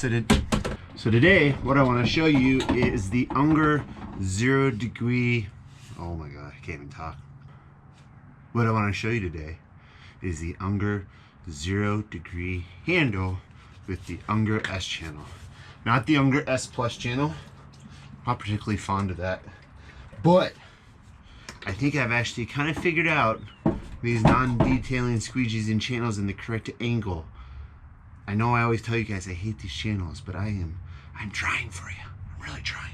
So today, what I want to show you is the Unger 0 degree. Oh my god, I can't even talk. What I want to show you today is the Unger 0 degree handle with the Unger S channel. Not the Unger S Plus channel. Not particularly fond of that. But I think I've actually kind of figured out these non-detailing squeegees and channels in the correct angle. I know I always tell you guys I hate these channels, but I'm trying for you. I'm really trying.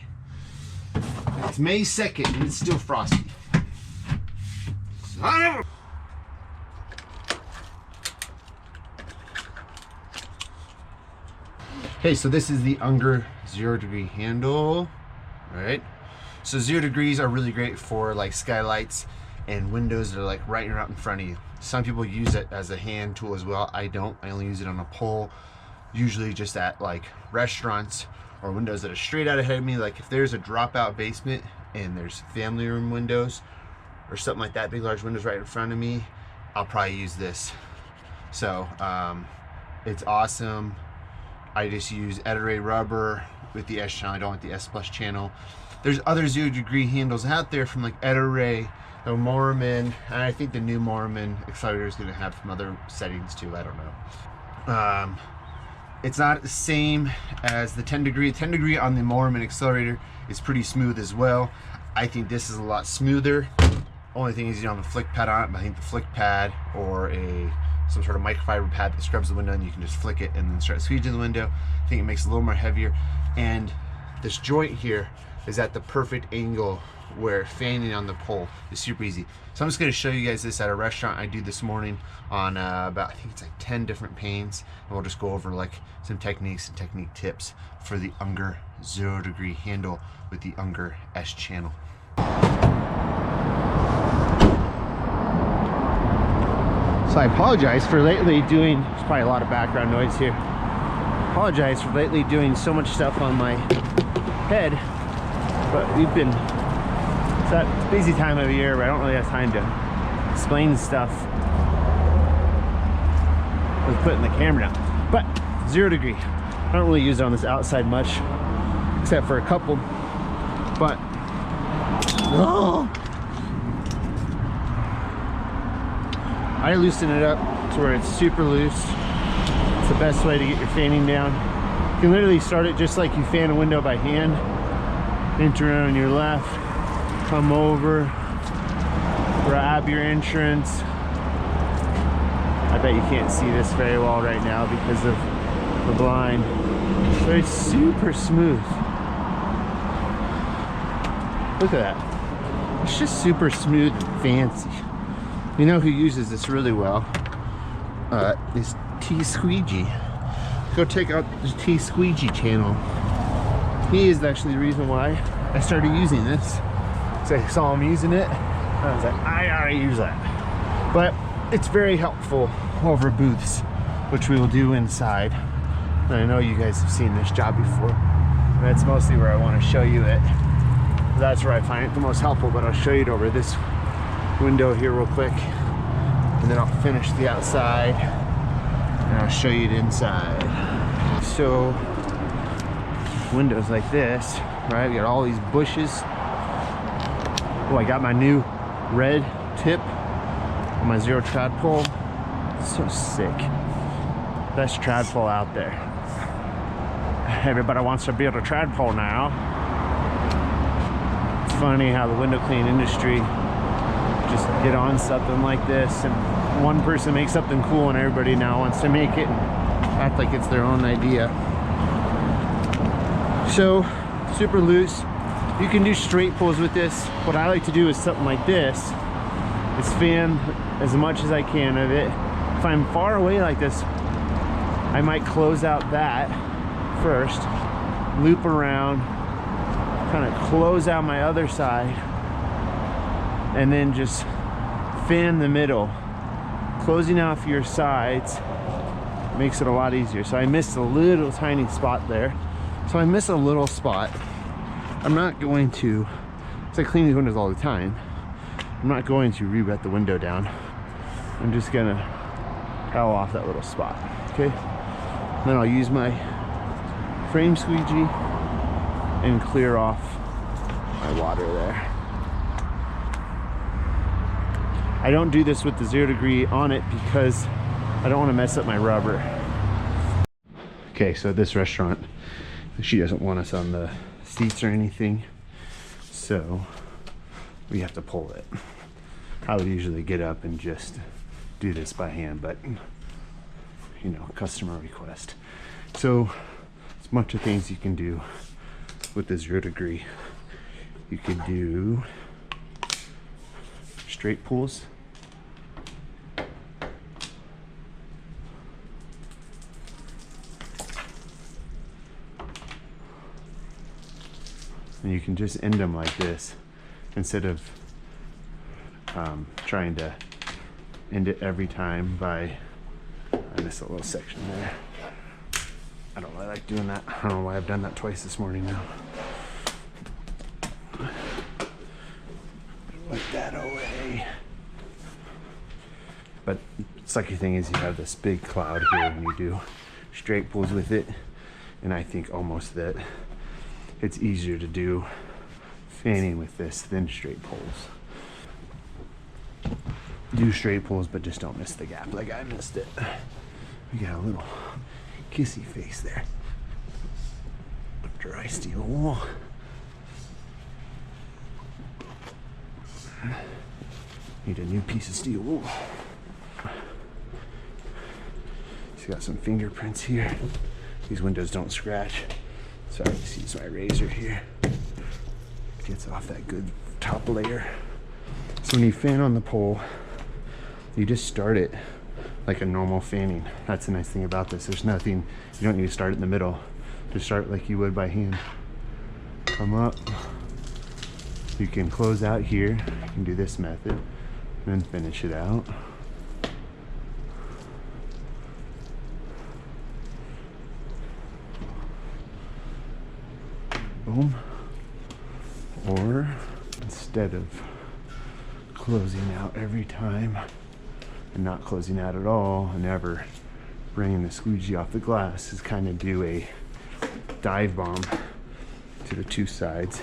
It's May 2nd and it's still frosty. Son of a... Okay, so this is the Unger 0 degree handle, right? So 0 degrees are really great for like skylights and windows that are like right out in front of you. Some people use it as a hand tool as well. I don't. I only use it on a pole, usually just at like restaurants or windows that are straight out ahead of me. Like if there's a dropout basement and there's family room windows or something like that, big large windows right in front of me, I'll probably use this. So it's awesome. I just use Ettore rubber with the S channel. I don't want the S Plus channel. There's other 0 degree handles out there from like Ettore, the Mormon, and I think the new Mormon accelerator is going to have some other settings too. I don't know. It's not the same as the 10 degree. 10 degree on the Mormon accelerator is pretty smooth as well. I think this is a lot smoother. Only thing is you don't have a flick pad on it, but I think the flick pad or some sort of microfiber pad that scrubs the window and you can just flick it and then start squeeging the window. I think it makes it a little more heavier. And this joint here is at the perfect angle where fanning on the pole is super easy. So I'm just going to show you guys this at a restaurant I do this morning on about, I think it's like 10 different panes, and we'll just go over like some techniques and technique tips for the Unger 0 degree handle with the Unger S channel. So I apologize for lately doing, there's probably a lot of background noise here. Apologize for lately doing so much stuff on my head, but we've been, it's a busy time of year where I don't really have time to explain stuff with putting the camera down. But 0 degree, I don't really use it on this outside much, except for a couple, but I loosen it up to where it's super loose. It's the best way to get your fanning down. You can literally start it just like you fan a window by hand. Enter on your left, come over, grab your entrance. I bet you can't see this very well right now because of the blind, but it's super smooth. Look at that. It's just super smooth and fancy. You know who uses this really well? Is Squeegee. Go check out the Squeegee channel. He is actually the reason why I started using this. So I saw him using it, and I was like, I gotta use that. But it's very helpful over booths, which we will do inside. And I know you guys have seen this job before. That's mostly where I want to show you it. That's where I find it the most helpful, but I'll show you it over this window here real quick, and then I'll finish the outside and I'll show you the inside. So windows like this, right? We got all these bushes. Oh, I got my new red tip on my Xero trad pole. So sick. Best trad pole out there. Everybody wants to build a trad pole now. It's funny how the window cleaning industry just get on something like this, and one person makes something cool and everybody now wants to make it and act like it's their own idea. So super loose. You can do straight pulls with this. What I like to do is something like this, is fan as much as I can of it. If I'm far away like this, I might close out that first, loop around, kind of close out my other side, and then just fan the middle. Closing off your sides makes it a lot easier. So I missed a little tiny spot there. So I miss a little spot. I'm not going to, because I clean these windows all the time, I'm not going to re-wet the window down. I'm just gonna towel off that little spot, okay? And then I'll use my frame squeegee and clear off my water there. I don't do this with the 0 degree on it because I don't want to mess up my rubber. Okay, so this restaurant, she doesn't want us on the seats or anything, so we have to pull it. I would usually get up and just do this by hand, but you know, customer request. So there's a bunch of things you can do with the 0 degree. You could do straight pulls. And you can just end them like this instead of trying to end it every time by, I missed a little section there. I don't really like doing that. I don't know why I've done that twice this morning now. Wipe that away. But sucky thing is you have this big cloud here when you do straight pulls with it, and I think almost that it's easier to do fanning with this than straight pulls. Do straight pulls, but just don't miss the gap like I missed it. We got a little kissy face there. Dry steel wool. Need a new piece of steel wool. She's got some fingerprints here. These windows don't scratch. Sorry, just use my razor here. Gets off that good top layer. So when you fan on the pole, you just start it like a normal fanning. That's the nice thing about this. There's nothing, you don't need to start it in the middle. Just start like you would by hand. Come up. You can close out here. You can do this method and then finish it out. Boom. Or instead of closing out every time and not closing out at all and never bringing the squeegee off the glass, is kind of do a dive bomb to the two sides.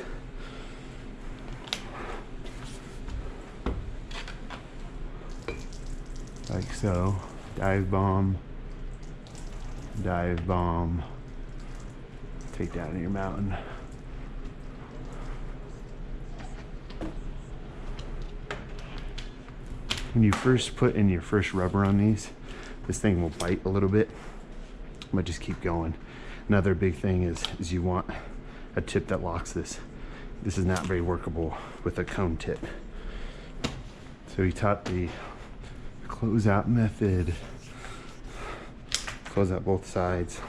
Like so. Dive bomb, dive bomb. Take down your mountain. When you first put in your first rubber on these, this thing will bite a little bit, but just keep going. Another big thing is you want a tip that locks this. This is not very workable with a cone tip. So we taught the closeout method, close out both sides,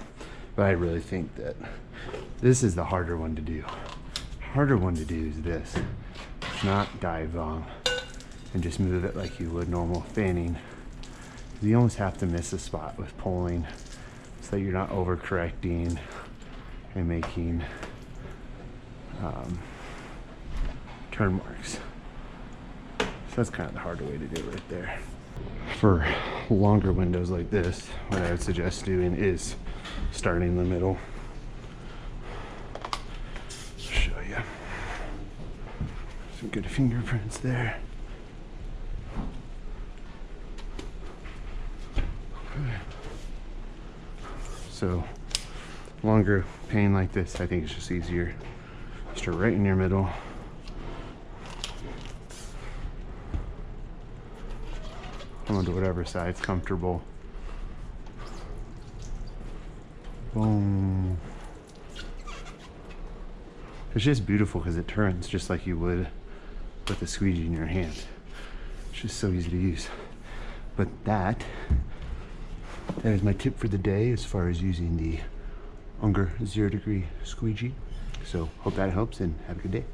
but I really think that this is the harder one to do. Harder one to do is this. It's not dive bomb and just move it like you would normal fanning. You almost have to miss a spot with pulling so that you're not overcorrecting and making turn marks. So that's kind of the harder way to do it right there. For longer windows like this, what I would suggest doing is starting in the middle. Show you some good fingerprints there. Okay. So longer pane like this, I think it's just easier. Start right in your middle. Come on to whatever side's comfortable. Boom. It's just beautiful because it turns just like you would with a squeegee in your hand. It's just so easy to use. But that is my tip for the day as far as using the Unger 0 degree squeegee. So hope that helps and have a good day.